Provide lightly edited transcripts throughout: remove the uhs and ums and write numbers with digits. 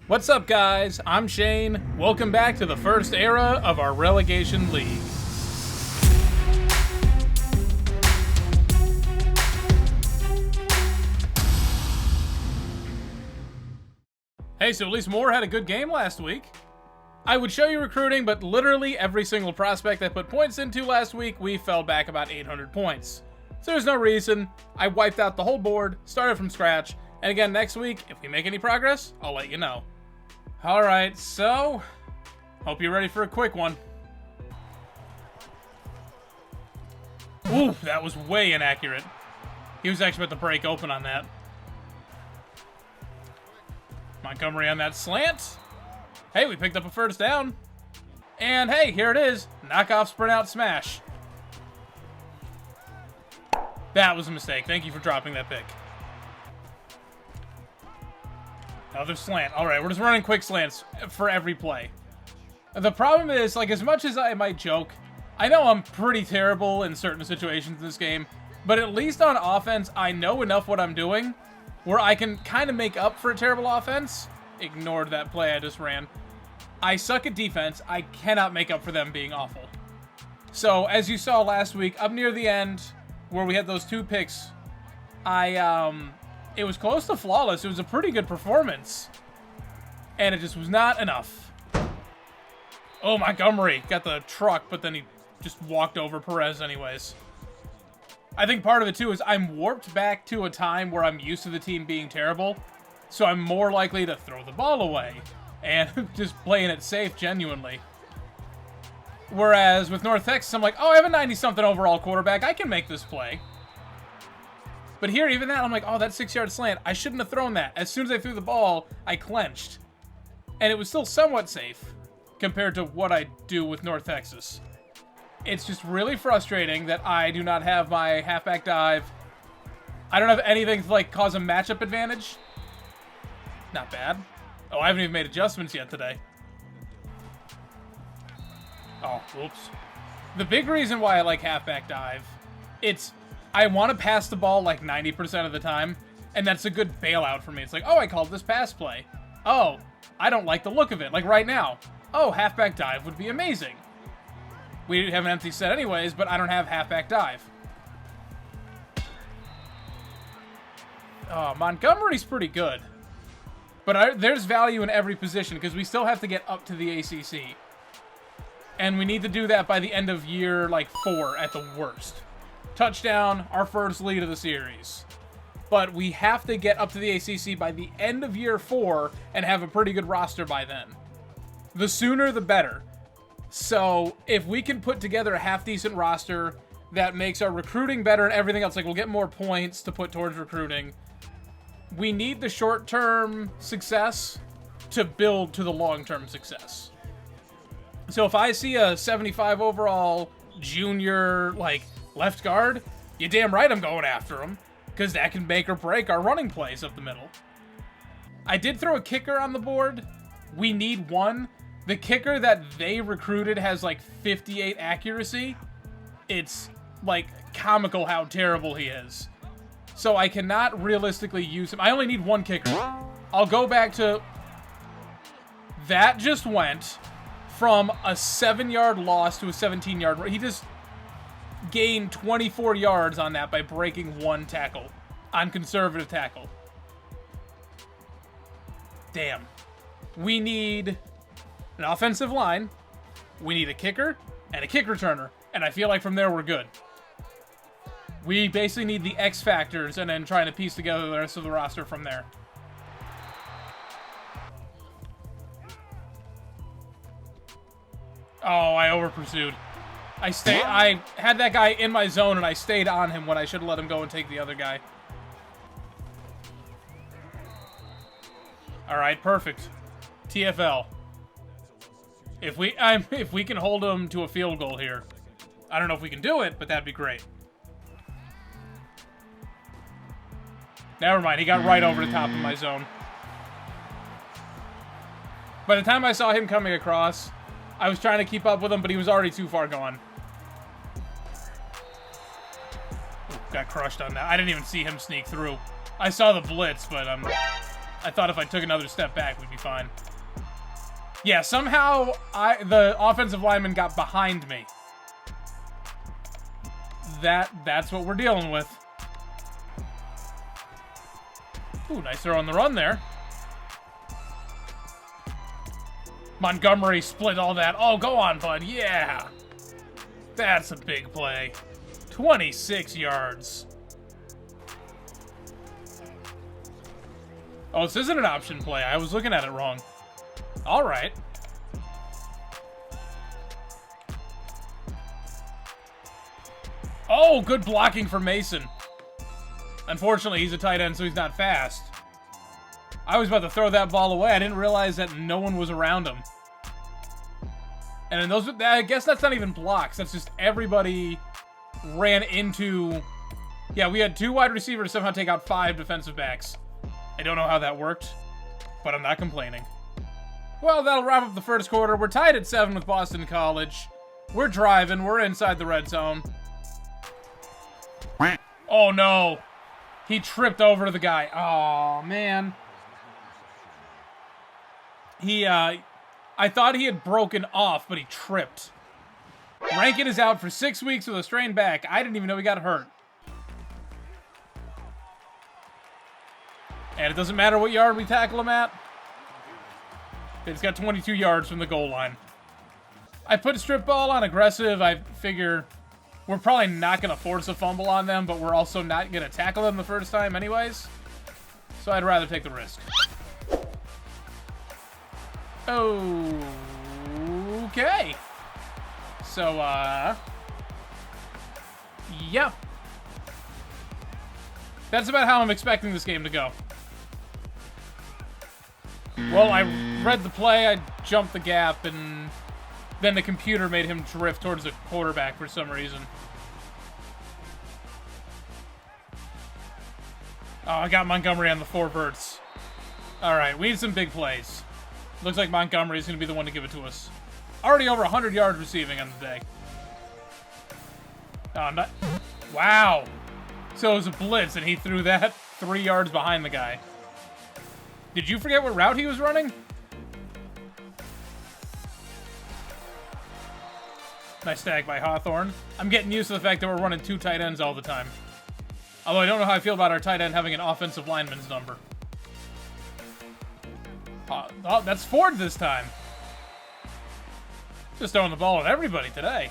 What's up, guys? I'm Shane. Welcome back to the first era of our relegation league. Hey, so at least Moore had a good game last week. I would show you recruiting, but literally every single prospect I put points into last week, we fell back about 800 points. So there's no reason. I wiped out the whole board, started from scratch, and again next week, if we make any progress, I'll let you know. Alright, so, hope you're ready for a quick one. Ooh, that was way inaccurate. He was actually about to break open on that. Montgomery on that slant. Hey, we picked up a first down. And hey, here it is. Knockoff sprint out smash. That was a mistake. Thank you for dropping that pick. Another slant. Alright, we're just running quick slants for every play. The problem is, like, as much as I might joke, I know I'm pretty terrible in certain situations in this game, but at least on offense, I know enough what I'm doing where I can kind of make up for a terrible offense. Ignored that play I just ran. I suck at defense. I cannot make up for them being awful. So, as you saw last week, up near the end, where we had those two picks, it was close to flawless. It was a pretty good performance. And it just was not enough. Oh, Montgomery got the truck, but then he just walked over Perez anyways. I think part of it, too, is I'm warped back to a time where I'm used to the team being terrible. So I'm more likely to throw the ball away. And just playing it safe, genuinely. Whereas with North Texas, I'm like, oh, I have a 90-something overall quarterback. I can make this play. But here, even that, I'm like, oh, that 6-yard slant. I shouldn't have thrown that. As soon as I threw the ball, I clenched. And it was still somewhat safe compared to what I do with North Texas. It's just really frustrating that I do not have my halfback dive. I don't have anything to, like, cause a matchup advantage. Not bad. Oh, I haven't even made adjustments yet today. Oh, whoops. The big reason why I like halfback dive, I want to pass the ball like 90% of the time, and that's a good bailout for me. It's like, oh, I called this pass play. Oh, I don't like the look of it. Like right now. Oh, halfback dive would be amazing. We have an empty set anyways, but I don't have halfback dive. Oh, Montgomery's pretty good. But there's value in every position because we still have to get up to the ACC. And we need to do that by the end of year, like, 4 at the worst. Touchdown, our first lead of the series. But we have to get up to the ACC by the end of year 4 and have a pretty good roster by then. The sooner, the better. So, if we can put together a half-decent roster that makes our recruiting better and everything else, like, we'll get more points to put towards recruiting. We need the short-term success to build to the long-term success. So if I see a 75 overall junior, like, left guard, you're damn right I'm going after him, because that can make or break our running plays up the middle. I did throw a kicker on the board. We need one. The kicker that they recruited has, like, 58 accuracy. It's, like, comical how terrible he is. So I cannot realistically use him. I only need one kicker. I'll go back to... That just went from a 7-yard loss to a 17-yard... He just gained 24 yards on that by breaking one tackle. On conservative tackle. Damn. We need an offensive line. We need a kicker and a kick returner. And I feel like from there we're good. We basically need the X factors and then trying to piece together the rest of the roster from there. Oh, I over-pursued. I had that guy in my zone and I stayed on him when I should have let him go and take the other guy. Alright, perfect. TFL. If we can hold him to a field goal here. I don't know if we can do it, but that'd be great. Never mind, he got right over the top of my zone. By the time I saw him coming across, I was trying to keep up with him, but he was already too far gone. Got crushed on that. I didn't even see him sneak through. I saw the blitz, but I thought if I took another step back, we'd be fine. Yeah, somehow the offensive lineman got behind me. That's what we're dealing with. Ooh, nice throw on the run there. Montgomery split all that. Oh, go on, bud. Yeah. That's a big play. 26 yards. Oh, this isn't an option play. I was looking at it wrong. All right. Oh, good blocking for Mason. Unfortunately, he's a tight end, so he's not fast. I was about to throw that ball away. I didn't realize that no one was around him. And in those, I guess that's not even blocks. That's just everybody ran into... Yeah, we had 2 wide receivers somehow take out 5 defensive backs. I don't know how that worked, but I'm not complaining. Well, that'll wrap up the first quarter. We're tied at 7 with Boston College. We're driving. We're inside the red zone. Oh, no. He tripped over the guy. Oh, man. I thought he had broken off, but he tripped. Rankin is out for 6 weeks with a strained back. I didn't even know he got hurt. And it doesn't matter what yard we tackle him at. He's got 22 yards from the goal line. I put strip ball on aggressive. I figure we're probably not going to force a fumble on them, but we're also not going to tackle them the first time anyways. So I'd rather take the risk. Okay. So, yeah. That's about how I'm expecting this game to go. Well, I read the play, I jumped the gap, and then the computer made him drift towards the quarterback for some reason. Oh, I got Montgomery on the 4 verts. Alright, we need some big plays. Looks like Montgomery is going to be the one to give it to us. Already over 100 yards receiving on the day. Oh, not... Wow. So it was a blitz, and he threw that 3 yards behind the guy. Did you forget what route he was running? Nice tag by Hawthorne. I'm getting used to the fact that we're running 2 tight ends all the time. Although I don't know how I feel about our tight end having an offensive lineman's number. Oh, that's Ford this time. Just throwing the ball at everybody today.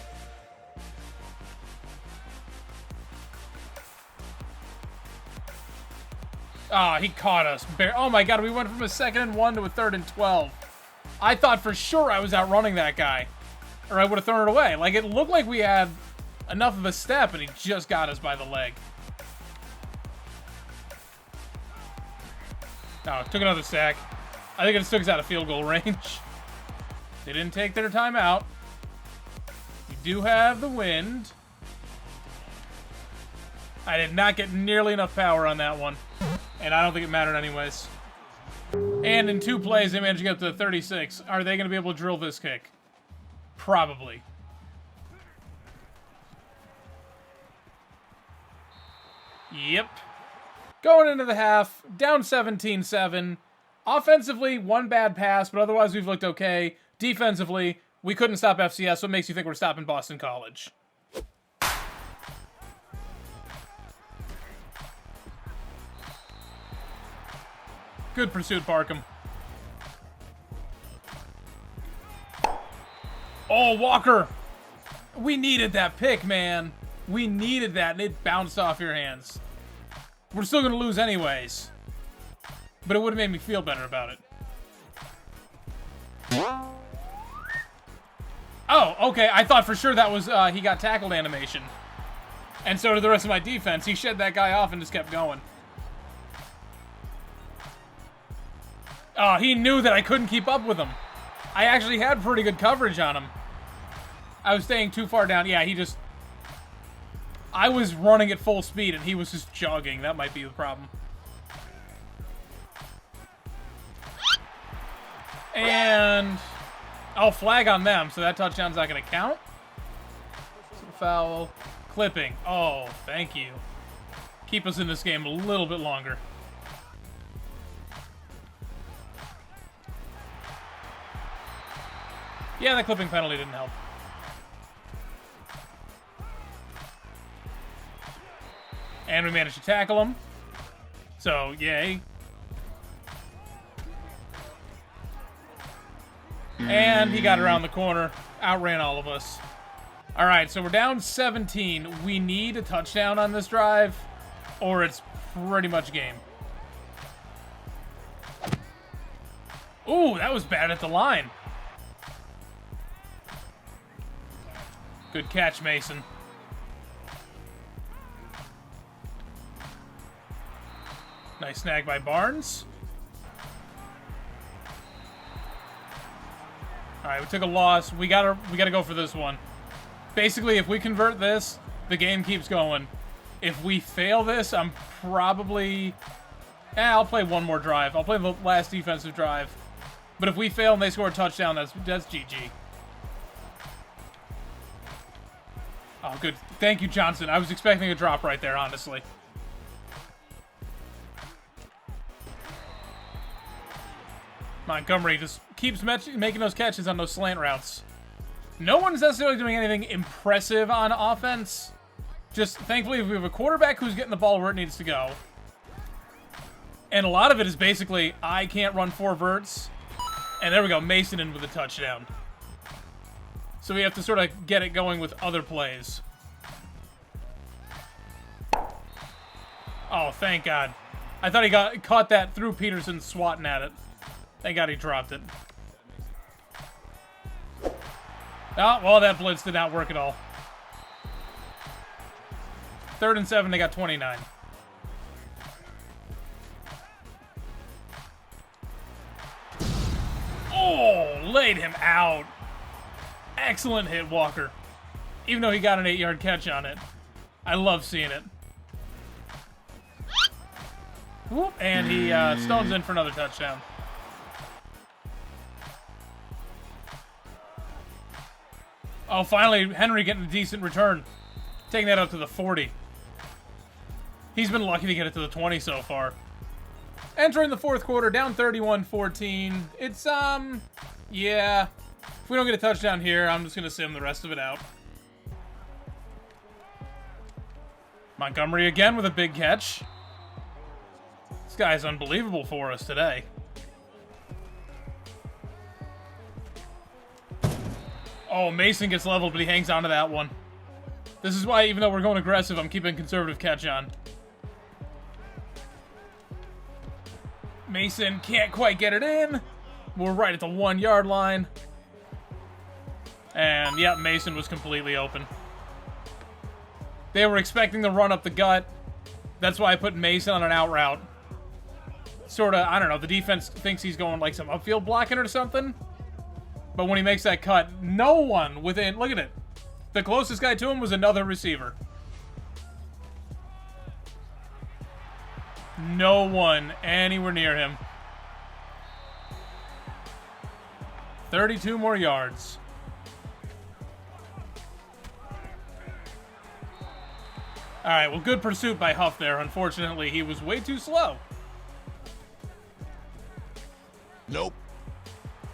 Ah, he caught us. Oh my god, we went from a 2nd and 1 to a 3rd and 12. I thought for sure I was outrunning that guy. Or I would have thrown it away. Like, it looked like we had enough of a step, and he just got us by the leg. Oh, took another sack. I think it just took us out of field goal range. They didn't take their timeout. We do have the wind. I did not get nearly enough power on that one. And I don't think it mattered anyways. And in 2 plays, they managed to get up to 36. Are they going to be able to drill this kick? Probably. Yep. Going into the half, down 17-7. Offensively, 1 bad pass, but otherwise we've looked okay. Defensively, we couldn't stop FCS, so it makes you think we're stopping Boston College. Good pursuit, Parkham. Oh, Walker! We needed that pick, man. We needed that, and it bounced off your hands. We're still going to lose anyways. But it would have made me feel better about it. Oh, okay. I thought for sure that was he got tackled animation. And so did the rest of my defense. He shed that guy off and just kept going. Oh, he knew that I couldn't keep up with him. I actually had pretty good coverage on him. I was staying too far down. Yeah, he just... I was running at full speed and he was just jogging. That might be the problem. And... I'll flag on them, so that touchdown's not going to count. So foul. Clipping. Oh, thank you. Keep us in this game a little bit longer. Yeah, that clipping penalty didn't help. And we managed to tackle him. So, yay. And he got around the corner. Outran all of us. Alright, so we're down 17. We need a touchdown on this drive, or it's pretty much game. Ooh, that was bad at the line. Good catch, Mason. Nice snag by Barnes. Alright, we took a loss. We gotta go for this one. Basically, if we convert this, the game keeps going. If we fail this, I'm probably... I'll play one more drive. I'll play the last defensive drive. But if we fail and they score a touchdown, that's GG. Oh, good. Thank you, Johnson. I was expecting a drop right there, honestly. Montgomery just keeps making those catches on those slant routes. No one's necessarily doing anything impressive on offense. Just, thankfully, we have a quarterback who's getting the ball where it needs to go. And a lot of it is basically, I can't run 4 verts. And there we go, Mason in with a touchdown. So we have to sort of get it going with other plays. Oh, thank God. I thought he caught that through Peterson swatting at it. Thank God he dropped it. Oh, well, that blitz did not work at all. 3rd and 7, they got 29. Oh, laid him out. Excellent hit, Walker. Even though he got an 8-yard catch on it. I love seeing it. Whoop, and he stones in for another touchdown. Oh, finally, Henry getting a decent return. Taking that up to the 40. He's been lucky to get it to the 20 so far. Entering the 4th quarter, down 31-14. It's, yeah. If we don't get a touchdown here, I'm just going to sim the rest of it out. Montgomery again with a big catch. This guy's unbelievable for us today. Oh, Mason gets leveled, but he hangs on to that one. This is why, even though we're going aggressive, I'm keeping conservative catch on. Mason can't quite get it in. We're right at the 1-yard line. And, yeah, Mason was completely open. They were expecting the run up the gut. That's why I put Mason on an out route. Sort of, I don't know, the defense thinks he's going like some upfield blocking or something. But when he makes that cut, no one within... Look at it. The closest guy to him was another receiver. No one anywhere near him. 32 more yards. Alright, well, good pursuit by Huff there. Unfortunately, he was way too slow. Nope.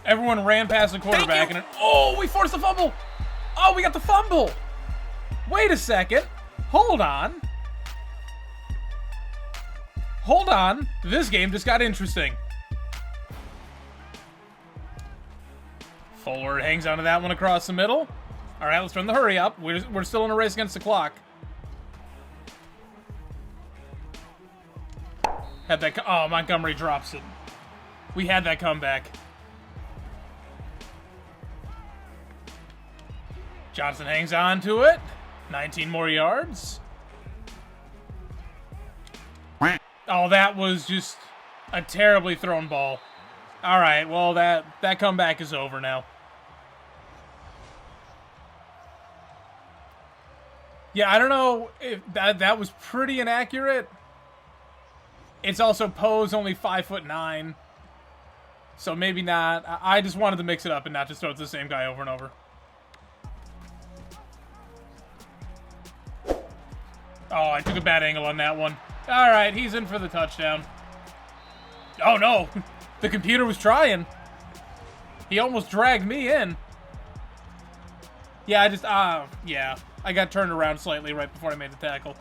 Everyone ran past the quarterback and oh, we forced the fumble. Oh, we got the fumble. Wait a second. Hold on. Hold on. This game just got interesting. Fuller hangs onto that one across the middle. All right, let's run the hurry up. We're still in a race against the clock. Had that. Oh, Montgomery drops it. We had that comeback. Johnson hangs on to it. 19 more yards. Oh, that was just a terribly thrown ball. All right, well, that comeback is over now. Yeah, I don't know if that was pretty inaccurate. It's also Poe's only 5'9", so maybe not. I just wanted to mix it up and not just throw it to the same guy over and over. Oh, I took a bad angle on that one. All right, he's in for the touchdown. Oh, no. The computer was trying. He almost dragged me in. Yeah, yeah. I got turned around slightly right before I made the tackle.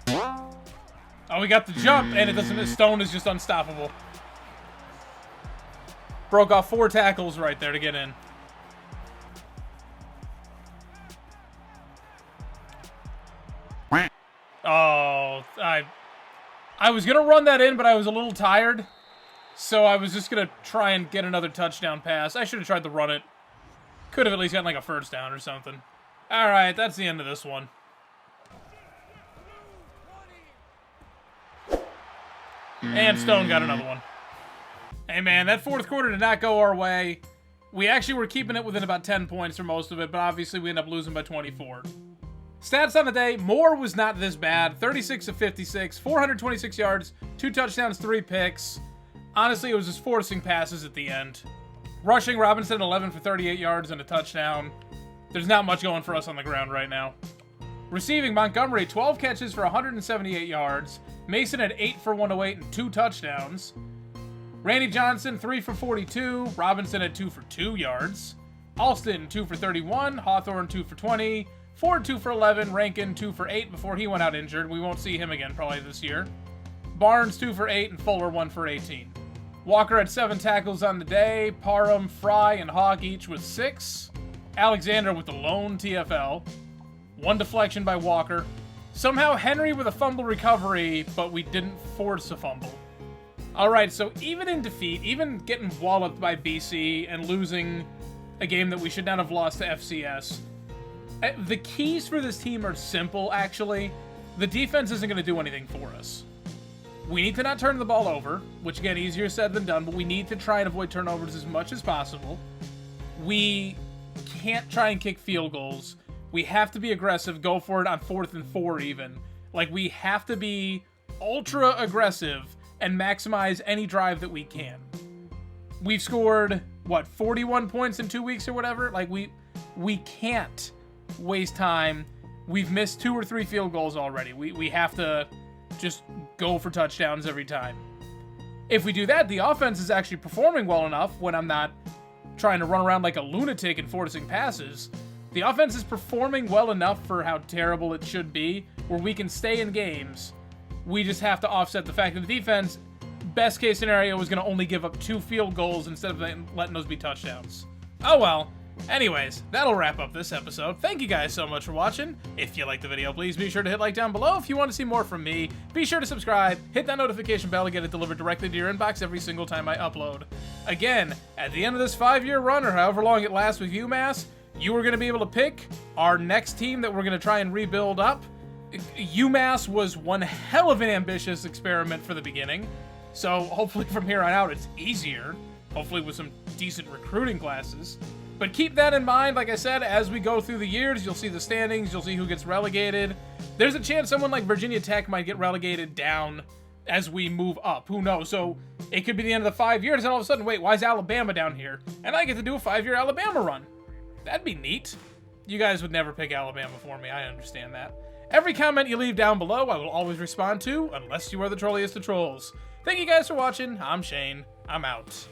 Oh, we got the jump, and it doesn't. Stone is just unstoppable. Broke off 4 tackles right there to get in. Oh, I was gonna run that in, but I was a little tired, so I was just gonna try and get another touchdown pass. I should have tried to run it. Could have at least gotten like a first down or something. All right, that's the end of this one. And Stone got another one. Hey, man, that fourth quarter did not go our way. We actually were keeping it within about 10 points for most of it, but obviously we ended up losing by 24. Stats on the day, Moore was not this bad. 36 of 56, 426 yards, 2 touchdowns, 3 picks. Honestly, it was just forcing passes at the end. Rushing, Robinson, 11 for 38 yards and a touchdown. There's not much going for us on the ground right now. Receiving, Montgomery, 12 catches for 178 yards. Mason had 8 for 108 and 2 touchdowns. Randy Johnson, 3 for 42. Robinson had 2 for 2 yards. Alston, 2 for 31. Hawthorne, 2 for 20. Ford, 2 for 11. Rankin, 2 for 8 before he went out injured. We won't see him again probably this year. Barnes, 2 for 8. And Fuller, 1 for 18. Walker had 7 tackles on the day. Parham, Fry, and Hawk each with 6. Alexander with the lone TFL. 1 deflection by Walker. Somehow Henry with a fumble recovery, but we didn't force a fumble. Alright, so even in defeat, even getting walloped by BC and losing a game that we should not have lost to FCS, the keys for this team are simple, actually. The defense isn't going to do anything for us. We need to not turn the ball over, which, again, easier said than done, but we need to try and avoid turnovers as much as possible. We can't try and kick field goals. We have to be aggressive, go for it on 4th and 4 even. Like, we have to be ultra aggressive and maximize any drive that we can. We've scored, 41 points in 2 weeks or whatever? Like, we can't waste time. We've missed 2 or 3 field goals already. We have to just go for touchdowns every time. If we do that, the offense is actually performing well enough when I'm not trying to run around like a lunatic and forcing passes. The offense is performing well enough for how terrible it should be, where we can stay in games. We just have to offset the fact that the defense, best case scenario, is going to only give up 2 field goals instead of letting those be touchdowns. Oh well. Anyways, that'll wrap up this episode. Thank you guys so much for watching. If you liked the video, please be sure to hit like down below. If you want to see more from me, be sure to subscribe, hit that notification bell to get it delivered directly to your inbox every single time I upload. Again, at the end of this 5-year run, or however long it lasts with UMass, you are going to be able to pick our next team that we're going to try and rebuild up. UMass was one hell of an ambitious experiment for the beginning, so hopefully from here on out it's easier, hopefully with some decent recruiting classes. But keep that in mind, like I said, as we go through the years, you'll see the standings, you'll see who gets relegated. There's a chance someone like Virginia Tech might get relegated down as we move up, who knows? So it could be the end of the 5 years, and all of a sudden, wait, why is Alabama down here? And I get to do a 5-year Alabama run. That'd be neat. You guys would never pick Alabama for me, I understand that. Every comment you leave down below, I will always respond to, unless you are the trolliest of trolls. Thank you guys for watching. I'm Shane. I'm out.